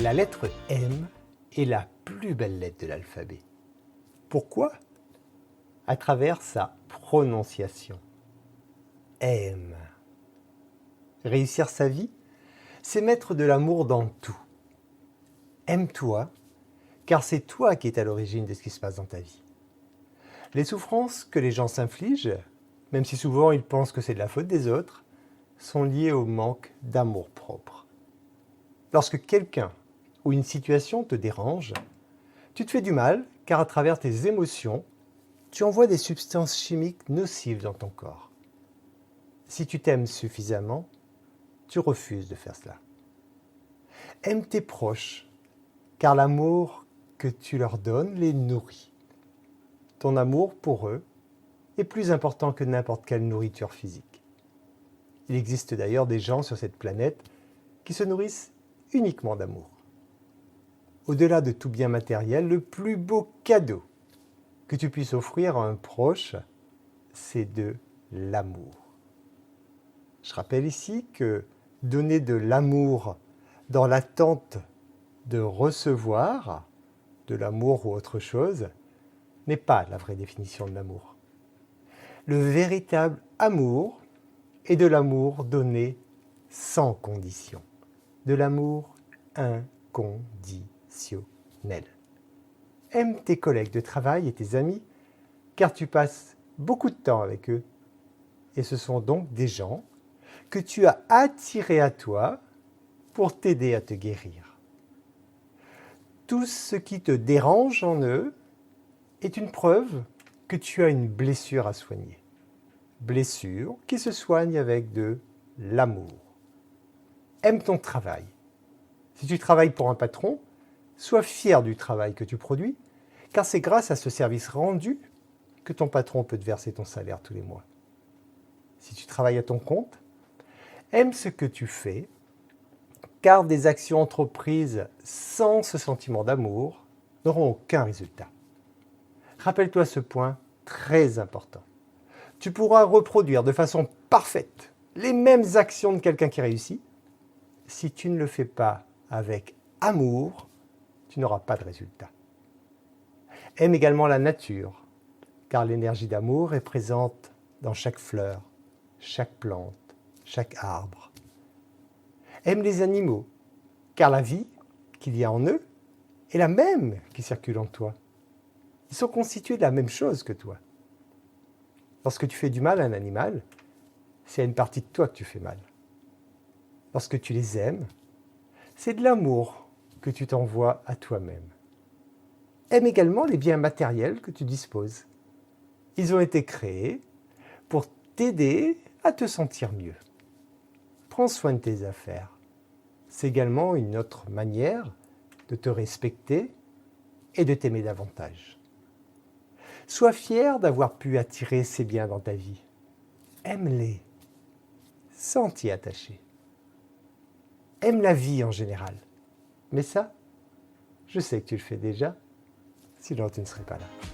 La lettre M est la plus belle lettre de l'alphabet. Pourquoi? À travers sa prononciation. M. Réussir sa vie, c'est mettre de l'amour dans tout. Aime-toi, car c'est toi qui es à l'origine de ce qui se passe dans ta vie. Les souffrances que les gens s'infligent, même si souvent ils pensent que c'est de la faute des autres, sont liées au manque d'amour-propre. Lorsque quelqu'un ou une situation te dérange, tu te fais du mal car à travers tes émotions, tu envoies des substances chimiques nocives dans ton corps. Si tu t'aimes suffisamment, tu refuses de faire cela. Aime tes proches, car l'amour que tu leur donnes les nourrit. Ton amour pour eux est plus important que n'importe quelle nourriture physique. Il existe d'ailleurs des gens sur cette planète qui se nourrissent uniquement d'amour. Au-delà de tout bien matériel, le plus beau cadeau que tu puisses offrir à un proche, c'est de l'amour. Je rappelle ici que donner de l'amour dans l'attente de recevoir de l'amour ou autre chose n'est pas la vraie définition de l'amour. Le véritable amour est de l'amour donné sans condition, de l'amour inconditionnel. Aime tes collègues de travail et tes amis, car tu passes beaucoup de temps avec eux. Et ce sont donc des gens que tu as attirés à toi pour t'aider à te guérir. Tout ce qui te dérange en eux est une preuve que tu as une blessure à soigner. Blessure qui se soigne avec de l'amour. Aime ton travail. Si tu travailles pour un patron, sois fier du travail que tu produis, car c'est grâce à ce service rendu que ton patron peut te verser ton salaire tous les mois. Si tu travailles à ton compte, aime ce que tu fais, car des actions entreprises sans ce sentiment d'amour n'auront aucun résultat. Rappelle-toi ce point très important. Tu pourras reproduire de façon parfaite les mêmes actions de quelqu'un qui réussit. Si tu ne le fais pas avec amour, tu n'auras pas de résultat. Aime également la nature, car l'énergie d'amour est présente dans chaque fleur, chaque plante, chaque arbre. Aime les animaux, car la vie qu'il y a en eux est la même qui circule en toi. Ils sont constitués de la même chose que toi. Lorsque tu fais du mal à un animal, c'est à une partie de toi que tu fais mal. Lorsque tu les aimes, c'est de l'amour que tu t'envoies à toi-même. Aime également les biens matériels que tu disposes. Ils ont été créés pour t'aider à te sentir mieux. Prends soin de tes affaires. C'est également une autre manière de te respecter et de t'aimer davantage. Sois fier d'avoir pu attirer ces biens dans ta vie. Aime-les, sans t'y attacher. Aime la vie en général. Mais ça, je sais que tu le fais déjà, sinon tu ne serais pas là.